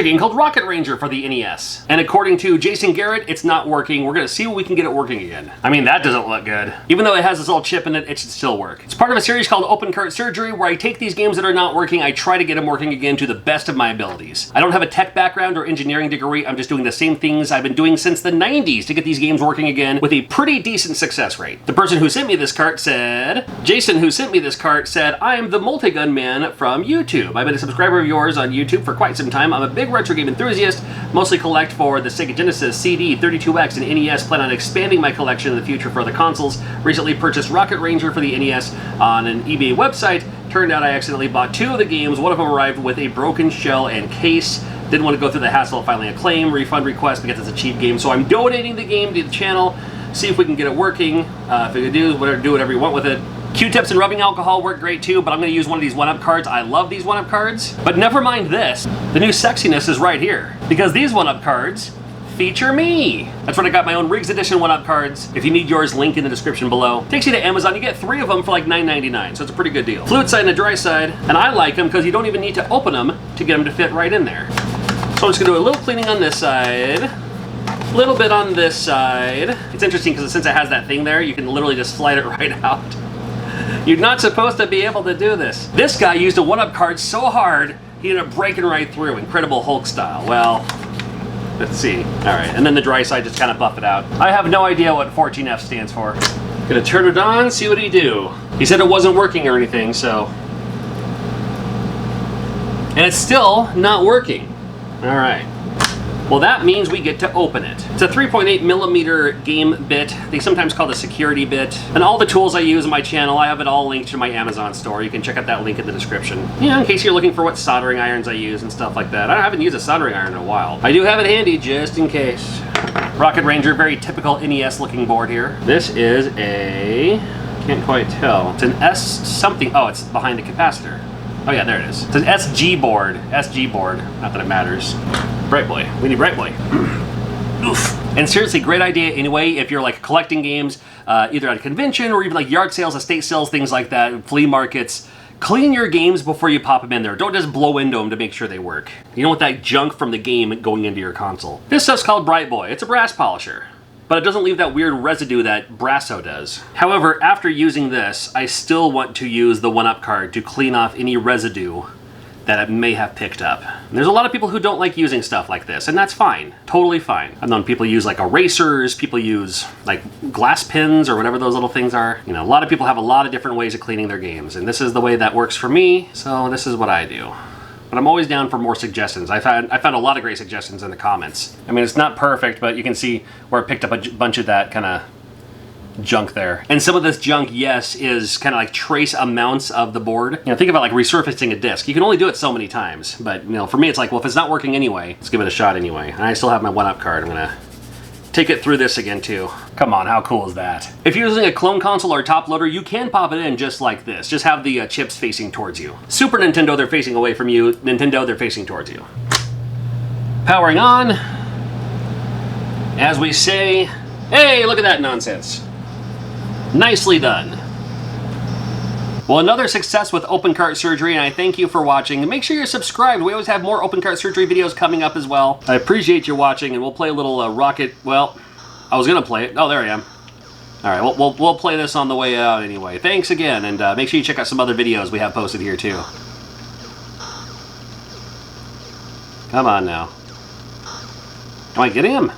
a game called Rocket Ranger for the NES. And according to Jason Garrett, it's not working. We're gonna see if we can get it working again. I mean, that doesn't look good. Even though it has this little chip in it, it should still work. It's part of a series called Open Cart Surgery, where I take these games that are not working, I try to get them working again to the best of my abilities. I don't have a tech background or engineering degree. I'm just doing the same things I've been doing since the 90s to get these games working again with a pretty decent success rate. The person who sent me this cart said, Jason, who sent me this cart, said, I am the Multigun Man from YouTube. I've been a subscriber of yours on YouTube for quite some time. I'm a big retro game enthusiast, mostly collect for the Sega Genesis, CD, 32X, and NES. Plan on expanding my collection in the future for other consoles. Recently purchased Rocket Ranger for the NES on an eBay website. Turned out I accidentally bought 2 of the games. One of them arrived with a broken shell and case. Didn't want to go through the hassle of filing a claim, refund request because it's a cheap game. So I'm donating the game to the channel. See if we can get it working. If we can do whatever you want with it. Q-tips and rubbing alcohol work great too, but I'm going to use one of these 1-up cards. I love these 1-up cards. But never mind this. The new sexiness is right here. Because these 1-up cards feature me. That's when I got my own Riggs Edition 1-up cards. If you need yours, link in the description below. Takes you to Amazon. You get 3 of them for like $9.99, so it's a pretty good deal. Fluid side and a dry side, and I like them because you don't even need to open them to get them to fit right in there. So I'm just going to do a little cleaning on this side. A little bit on this side. It's interesting because since it has that thing there, you can literally just slide it right out. You're not supposed to be able to do this. This guy used a 1-up card so hard, he ended up breaking right through, Incredible Hulk style. Well, let's see. All right, and then the dry side just kind of buff it out. I have no idea what 14F stands for. Gonna turn it on, see what he do. He said it wasn't working or anything, so. And it's still not working. All right. Well, that means we get to open it. It's a 3.8mm game bit. They sometimes call it a security bit. And all the tools I use on my channel, I have it all linked to my Amazon store. You can check out that link in the description. Yeah, in case you're looking for what soldering irons I use and stuff like that. I haven't used a soldering iron in a while. I do have it handy just in case. Rocket Ranger, very typical NES looking board here. This is a, can't quite tell. It's an S something. Oh, it's behind the capacitor. Oh yeah, there it is. It's an SG board. SG board. Not that it matters. Bright Boy. We need Bright Boy. Oof. And seriously, great idea anyway if you're like collecting games, either at a convention or even like yard sales, estate sales, things like that, flea markets. Clean your games before you pop them in there. Don't just blow into them to make sure they work. You don't want that junk from the game going into your console. This stuff's called Bright Boy. It's a brass polisher, but it doesn't leave that weird residue that Brasso does. However, after using this, I still want to use the 1-up card to clean off any residue that it may have picked up. And there's a lot of people who don't like using stuff like this, and that's fine. Totally fine. I've known people use like erasers, people use like glass pins or whatever those little things are. You know, a lot of people have a lot of different ways of cleaning their games, and this is the way that works for me, so this is what I do. But I'm always down for more suggestions. I found a lot of great suggestions in the comments. I mean, it's not perfect, but you can see where it picked up a bunch of that kind of junk there. And some of this junk, yes, is kind of like trace amounts of the board. You know, think about like resurfacing a disc. You can only do it so many times, but you know, for me, it's like, well, if it's not working anyway, let's give it a shot anyway. And I still have my 1-up card. I'm gonna take it through this again too. Come on, how cool is that? If you're using a clone console or top loader, you can pop it in just like this. Just have the chips facing towards you. Super Nintendo, they're facing away from you. Nintendo, they're facing towards you. Powering on. As we say, hey, look at that nonsense. Nicely done. Well, another success with Open Cart Surgery, and I thank you for watching. And make sure you're subscribed. We always have more Open Cart Surgery videos coming up as well. I appreciate you watching, and we'll play a little Rocket. Well, I was gonna play it. Oh, there I am. All right, we'll play this on the way out anyway. Thanks again, and make sure you check out some other videos we have posted here too. Come on now. Am I getting him?